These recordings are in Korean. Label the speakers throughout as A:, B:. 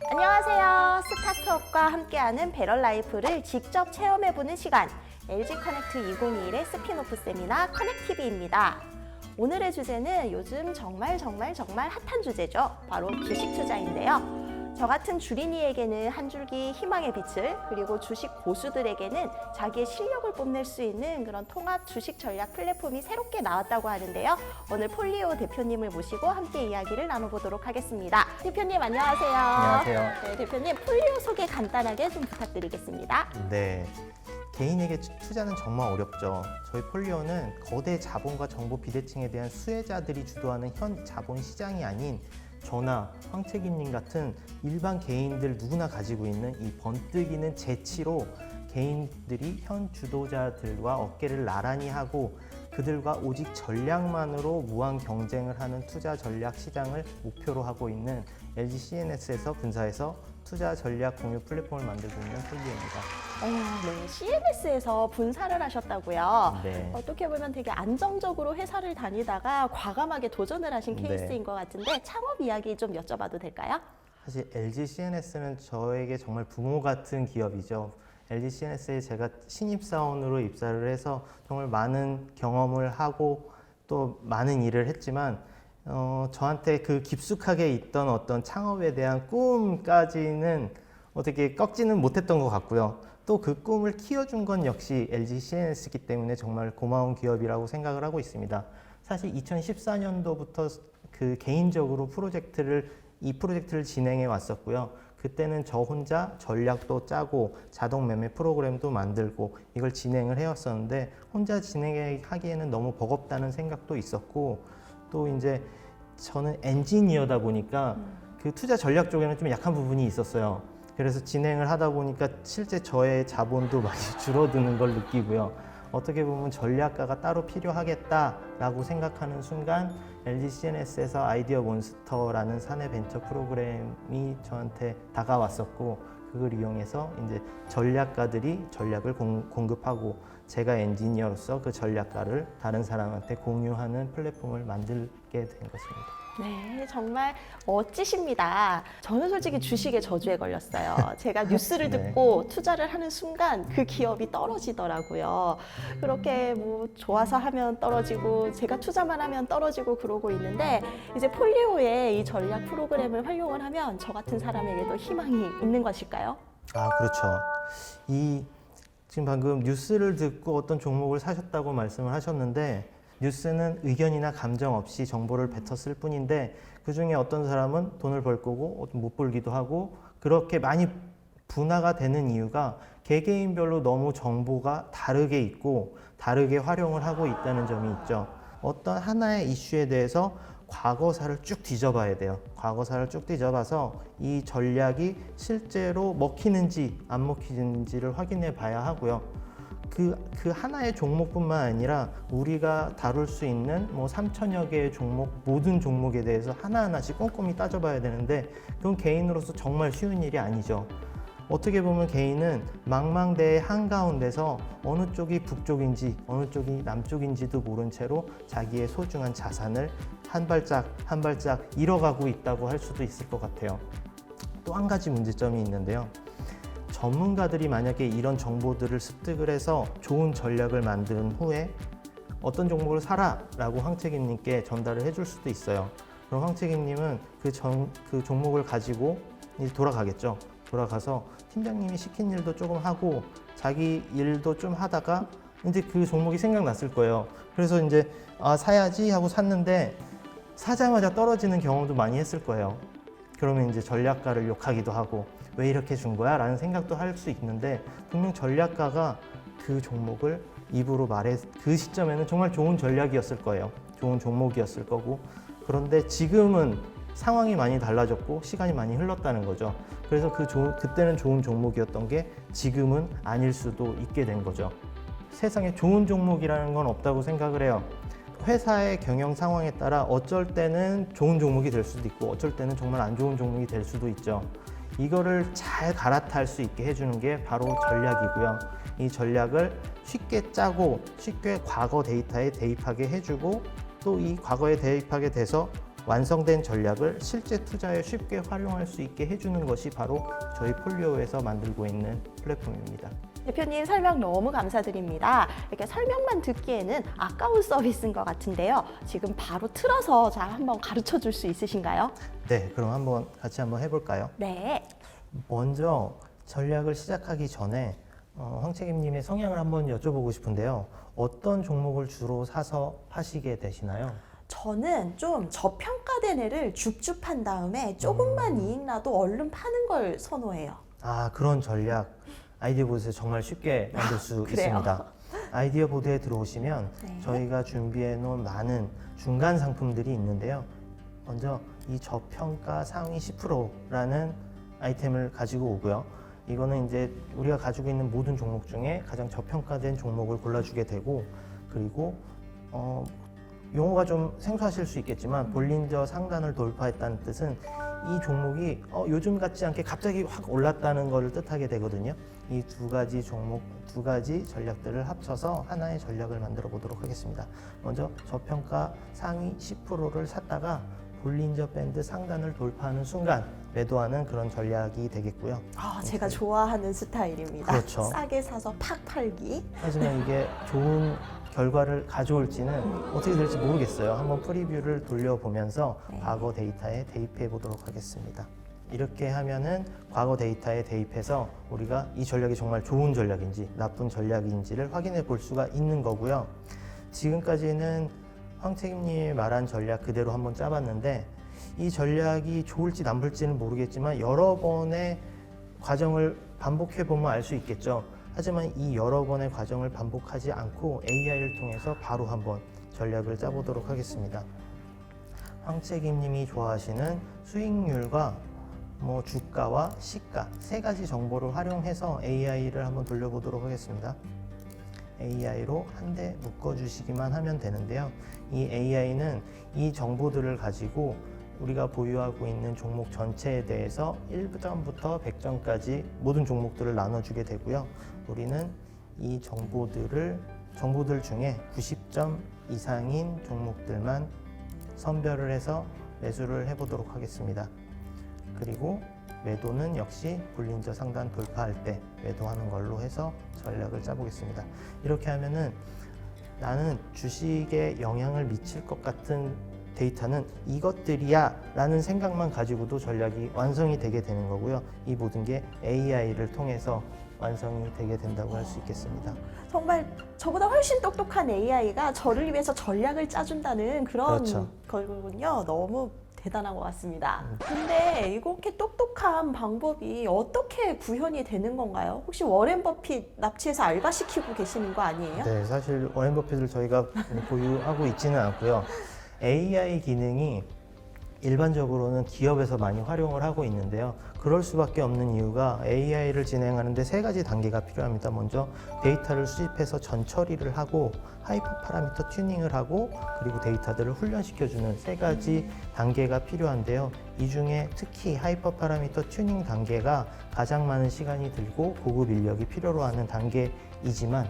A: 안녕하세요. 스타트업과 함께하는 배럴라이프를 직접 체험해보는 시간, LG 커넥트 2021의 스피노프 세미나 커넥티비입니다. 오늘의 주제는 요즘 정말 핫한 주제죠. 바로 주식 투자인데요. 저 같은 주린이에게는 한 줄기 희망의 빛을, 그리고 주식 고수들에게는 자기의 실력을 뽐낼 수 있는 그런 통합 주식 전략 플랫폼이 새롭게 나왔다고 하는데요. 오늘 폴리오 대표님을 모시고 함께 이야기를 나눠보도록 하겠습니다. 대표님 안녕하세요.
B: 안녕하세요.
A: 네, 대표님 폴리오 소개 간단하게 좀 부탁드리겠습니다.
B: 네, 개인에게 투자는 정말 어렵죠. 저희 폴리오는 거대 자본과 정보 비대칭에 대한 수혜자들이 주도하는 현 자본 시장이 아닌 저나 황책임님 같은 일반 개인들 누구나 가지고 있는 이 번뜩이는 재치로 개인들이 현 주도자들과 어깨를 나란히 하고 그들과 오직 전략만으로 무한 경쟁을 하는 투자 전략 시장을 목표로 하고 있는 LG CNS에서 분사해서 투자 전략 공유 플랫폼을 만들고 있는 폴리오입니다.
A: 네, CNS에서 분사를 하셨다고요.
B: 네.
A: 어떻게 보면 되게 안정적으로 회사를 다니다가 과감하게 도전을 하신
B: 네.
A: 케이스인 것 같은데 창업 이야기 좀 여쭤봐도 될까요?
B: 사실 LG CNS는 저에게 정말 부모 같은 기업이죠. LG CNS에 제가 신입사원으로 입사를 해서 정말 많은 경험을 하고 또 많은 일을 했지만 저한테 그 깊숙하게 있던 어떤 창업에 대한 꿈까지는 어떻게 꺾지는 못했던 것 같고요. 또 그 꿈을 키워준 건 역시 LG CNS이기 때문에 정말 고마운 기업이라고 생각을 하고 있습니다. 사실 2014년도부터 그 개인적으로 이 프로젝트를 진행해 왔었고요. 그때는 저 혼자 전략도 짜고 자동 매매 프로그램도 만들고 이걸 진행을 해왔었는데 혼자 진행하기에는 너무 버겁다는 생각도 있었고 또 이제 저는 엔지니어다 보니까 그 투자 전략 쪽에는 좀 약한 부분이 있었어요. 그래서 진행을 하다 보니까 실제 저의 자본도 많이 줄어드는 걸 느끼고요. 어떻게 보면 전략가가 따로 필요하겠다라고 생각하는 순간 LG CNS에서 아이디어 몬스터라는 사내 벤처 프로그램이 저한테 다가왔었고 그걸 이용해서 이제 전략가들이 전략을 공급하고 제가 엔지니어로서 그 전략가를 다른 사람한테 공유하는 플랫폼을 만들게 된 것입니다.
A: 네, 정말 멋지십니다. 저는 솔직히 주식에 저주에 걸렸어요. 제가 뉴스를
B: 네.
A: 듣고 투자를 하는 순간 그 기업이 떨어지더라고요. 그렇게 뭐 좋아서 하면 떨어지고 제가 투자만 하면 떨어지고 그러고 있는데 이제 폴리오의 이 전략 프로그램을 활용을 하면 저 같은 사람에게도 희망이 있는 것일까요?
B: 아, 그렇죠. 지금 방금 뉴스를 듣고 어떤 종목을 사셨다고 말씀을 하셨는데 뉴스는 의견이나 감정 없이 정보를 뱉었을 뿐인데 그중에 어떤 사람은 돈을 벌 거고 못 벌기도 하고 그렇게 많이 분화가 되는 이유가 개개인별로 너무 정보가 다르게 있고 다르게 활용을 하고 있다는 점이 있죠. 어떤 하나의 이슈에 대해서 과거사를 쭉 뒤져봐야 돼요. 과거사를 쭉 뒤져봐서 이 전략이 실제로 먹히는지 안 먹히는지를 확인해 봐야 하고요. 그 하나의 종목뿐만 아니라 우리가 다룰 수 있는 뭐 3천여 개의 종목, 모든 종목에 대해서 하나하나씩 꼼꼼히 따져봐야 되는데 그건 개인으로서 정말 쉬운 일이 아니죠. 어떻게 보면 개인은 망망대해 한가운데서 어느 쪽이 북쪽인지 어느 쪽이 남쪽인지도 모른 채로 자기의 소중한 자산을 한 발짝 한 발짝 잃어가고 있다고 할 수도 있을 것 같아요. 또 한 가지 문제점이 있는데요. 전문가들이 만약에 이런 정보들을 습득을 해서 좋은 전략을 만든 후에 어떤 종목을 사라 라고 황책임님께 전달을 해줄 수도 있어요. 그럼 황책임님은 그 종목을 가지고 이제 돌아가겠죠. 돌아가서 팀장님이 시킨 일도 조금 하고 자기 일도 좀 하다가 이제 그 종목이 생각났을 거예요. 그래서 이제 사야지 하고 샀는데 사자마자 떨어지는 경험도 많이 했을 거예요. 그러면 이제 전략가를 욕하기도 하고 왜 이렇게 준 거야? 라는 생각도 할 수 있는데 분명 전략가가 그 종목을 입으로 그 시점에는 정말 좋은 전략이었을 거예요. 좋은 종목이었을 거고 그런데 지금은 상황이 많이 달라졌고 시간이 많이 흘렀다는 거죠. 그래서 그때는 좋은 종목이었던 게 지금은 아닐 수도 있게 된 거죠. 세상에 좋은 종목이라는 건 없다고 생각을 해요. 회사의 경영 상황에 따라 어쩔 때는 좋은 종목이 될 수도 있고 어쩔 때는 정말 안 좋은 종목이 될 수도 있죠. 이거를 잘 갈아탈 수 있게 해주는 게 바로 전략이고요. 이 전략을 쉽게 짜고 쉽게 과거 데이터에 대입하게 해주고 또 이 과거에 대입하게 돼서 완성된 전략을 실제 투자에 쉽게 활용할 수 있게 해주는 것이 바로 저희 폴리오에서 만들고 있는 플랫폼입니다.
A: 대표님 설명 너무 감사드립니다. 이렇게 설명만 듣기에는 아까운 서비스인 것 같은데요. 지금 바로 틀어서 잘 한번 가르쳐 줄 수 있으신가요?
B: 네, 그럼 같이 한번 해볼까요?
A: 네.
B: 먼저 전략을 시작하기 전에 황책임님의 성향을 한번 여쭤보고 싶은데요. 어떤 종목을 주로 사서 하시게 되시나요?
A: 저는 좀 저평가된 애를 줍줍 한 다음에 조금만 이익 나도 얼른 파는 걸 선호해요.
B: 아, 그런 전략 아이디어 보드에서 정말 쉽게 만들 수
A: 그래요?
B: 있습니다. 아이디어 보드에 들어오시면
A: 네.
B: 저희가 준비해 놓은 많은 중간 상품들이 있는데요. 먼저 이 저평가 상위 10%라는 아이템을 가지고 오고요. 이거는 이제 우리가 가지고 있는 모든 종목 중에 가장 저평가된 종목을 골라주게 되고, 그리고 용어가 좀 생소하실 수 있겠지만 볼린저 상단을 돌파했다는 뜻은 이 종목이 요즘 같지 않게 갑자기 확 올랐다는 것을 뜻하게 되거든요. 이 두 가지 종목, 두 가지 전략들을 합쳐서 하나의 전략을 만들어 보도록 하겠습니다. 먼저 저평가 상위 10%를 샀다가 볼린저 밴드 상단을 돌파하는 순간 매도하는 그런 전략이 되겠고요.
A: 제가 좋아하는 스타일입니다.
B: 그렇죠.
A: 싸게 사서 팍 팔기.
B: 하지만 이게 좋은 결과를 가져올지는 어떻게 될지 모르겠어요. 한번 프리뷰를 돌려보면서
A: 네.
B: 과거 데이터에 대입해 보도록 하겠습니다. 이렇게 하면은 과거 데이터에 대입해서 우리가 이 전략이 정말 좋은 전략인지 나쁜 전략인지를 확인해 볼 수가 있는 거고요. 지금까지는 황책임님이 말한 전략 그대로 한번 짜봤는데 이 전략이 좋을지 나쁠지는 모르겠지만 여러 번의 과정을 반복해 보면 알 수 있겠죠. 하지만 이 여러 번의 과정을 반복하지 않고 AI를 통해서 바로 한번 전략을 짜보도록 하겠습니다. 황책임님이 좋아하시는 수익률과 주가와 시가 세 가지 정보를 활용해서 AI를 한번 돌려보도록 하겠습니다. AI로 한 대 묶어주시기만 하면 되는데요. 이 AI는 이 정보들을 가지고 우리가 보유하고 있는 종목 전체에 대해서 1점부터 100점까지 모든 종목들을 나눠주게 되고요. 우리는 이 정보들 중에 90점 이상인 종목들만 선별을 해서 매수를 해보도록 하겠습니다. 그리고 매도는 역시 볼린저 상단 돌파할 때 매도하는 걸로 해서 전략을 짜보겠습니다. 이렇게 하면은 나는 주식에 영향을 미칠 것 같은 데이터는 이것들이야 라는 생각만 가지고도 전략이 완성이 되게 되는 거고요. 이 모든 게 AI를 통해서 완성이 되게 된다고 할 수 있겠습니다.
A: 정말 저보다 훨씬 똑똑한 AI가 저를 위해서 전략을 짜준다는 그런
B: 그렇죠.
A: 거군요. 너무 대단한 것 같습니다. 근데 이렇게 똑똑한 방법이 어떻게 구현이 되는 건가요? 혹시 워렌 버핏 납치해서 알바시키고 계시는 거 아니에요?
B: 네, 사실 워렌 버핏을 저희가 보유하고 있지는 않고요. AI 기능이 일반적으로는 기업에서 많이 활용을 하고 있는데요. 그럴 수밖에 없는 이유가 AI를 진행하는데 세 가지 단계가 필요합니다. 먼저 데이터를 수집해서 전처리를 하고 하이퍼 파라미터 튜닝을 하고 그리고 데이터들을 훈련시켜주는 세 가지 단계가 필요한데요. 이 중에 특히 하이퍼 파라미터 튜닝 단계가 가장 많은 시간이 들고 고급 인력이 필요로 하는 단계이지만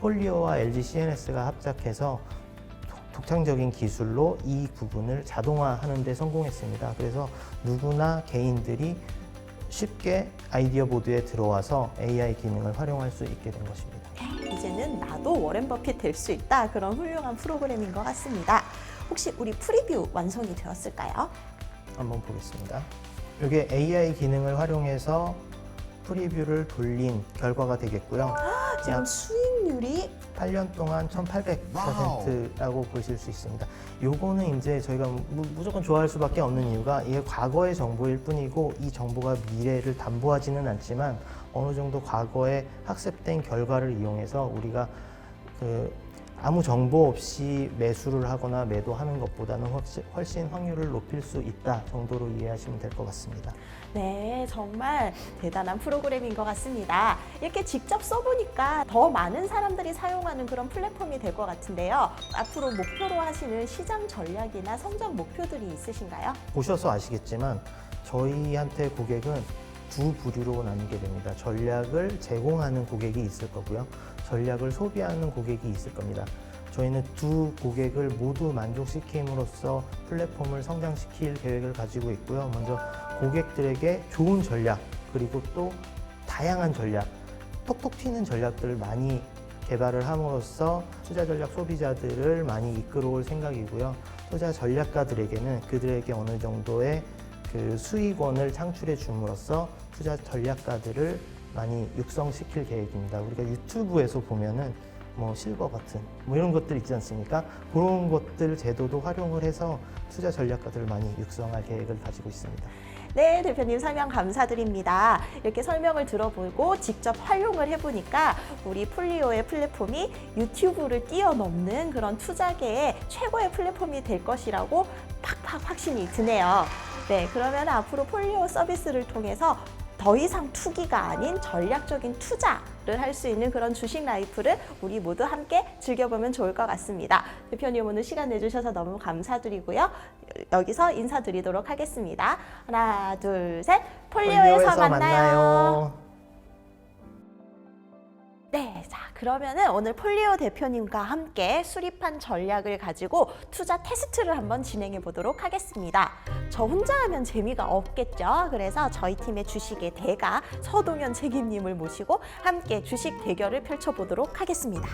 B: 폴리오와 LG CNS가 합작해서 독창적인 기술로 이 부분을 자동화하는 데 성공했습니다. 그래서 누구나 개인들이 쉽게 아이디어 보드에 들어와서 AI 기능을 활용할 수 있게 된 것입니다.
A: 이제는 나도 워렌 버핏 될 수 있다. 그런 훌륭한 프로그램인 것 같습니다. 혹시 우리 프리뷰 완성이 되었을까요?
B: 한번 보겠습니다. 이게 AI 기능을 활용해서 프리뷰를 돌린 결과가 되겠고요.
A: 지금 수익률이
B: 8년 동안 1800%라고 보실 수 있습니다. 요거는 이제 저희가 무조건 좋아할 수밖에 없는 이유가 이게 과거의 정보일 뿐이고 이 정보가 미래를 담보하지는 않지만 어느 정도 과거에 학습된 결과를 이용해서 우리가 아무 정보 없이 매수를 하거나 매도하는 것보다는 훨씬 확률을 높일 수 있다 정도로 이해하시면 될 것 같습니다.
A: 네, 정말 대단한 프로그램인 것 같습니다. 이렇게 직접 써보니까 더 많은 사람들이 사용하는 그런 플랫폼이 될 것 같은데요. 앞으로 목표로 하시는 시장 전략이나 성장 목표들이 있으신가요?
B: 보셔서 아시겠지만 저희한테 고객은 두 부류로 나뉘게 됩니다. 전략을 제공하는 고객이 있을 거고요. 전략을 소비하는 고객이 있을 겁니다. 저희는 두 고객을 모두 만족시킴으로써 플랫폼을 성장시킬 계획을 가지고 있고요. 먼저 고객들에게 좋은 전략, 그리고 또 다양한 전략, 톡톡 튀는 전략들을 많이 개발을 함으로써 투자 전략 소비자들을 많이 이끌어올 생각이고요. 투자 전략가들에게는 그들에게 어느 정도의 그 수익원을 창출해 줌으로써 투자 전략가들을 많이 육성시킬 계획입니다. 우리가 유튜브에서 보면은 뭐 실버 버튼 뭐 이런 것들 있지 않습니까? 그런 것들 제도도 활용을 해서 투자 전략가들을 많이 육성할 계획을 가지고 있습니다.
A: 네, 대표님 설명 감사드립니다. 이렇게 설명을 들어보고 직접 활용을 해보니까 우리 폴리오의 플랫폼이 유튜브를 뛰어넘는 그런 투자계의 최고의 플랫폼이 될 것이라고 팍팍 확신이 드네요. 네, 그러면 앞으로 폴리오 서비스를 통해서 더 이상 투기가 아닌 전략적인 투자를 할 수 있는 그런 주식 라이프를 우리 모두 함께 즐겨보면 좋을 것 같습니다. 대표님 오늘 시간 내주셔서 너무 감사드리고요. 여기서 인사드리도록 하겠습니다. 하나, 둘, 셋. 폴리오에서 만나요. 네, 자 그러면은 오늘 폴리오 대표님과 함께 수립한 전략을 가지고 투자 테스트를 한번 진행해 보도록 하겠습니다. 저 혼자 하면 재미가 없겠죠. 그래서 저희 팀의 주식의 대가 서동현 책임님을 모시고 함께 주식 대결을 펼쳐보도록 하겠습니다.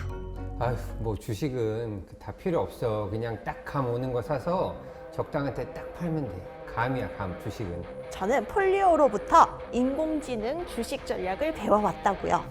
C: 아휴, 뭐 주식은 다 필요 없어. 그냥 딱 감 오는 거 사서 적당한 때 딱 팔면 돼. 감이야, 감, 주식은.
A: 저는 폴리오로부터 인공지능 주식 전략을 배워왔다고요.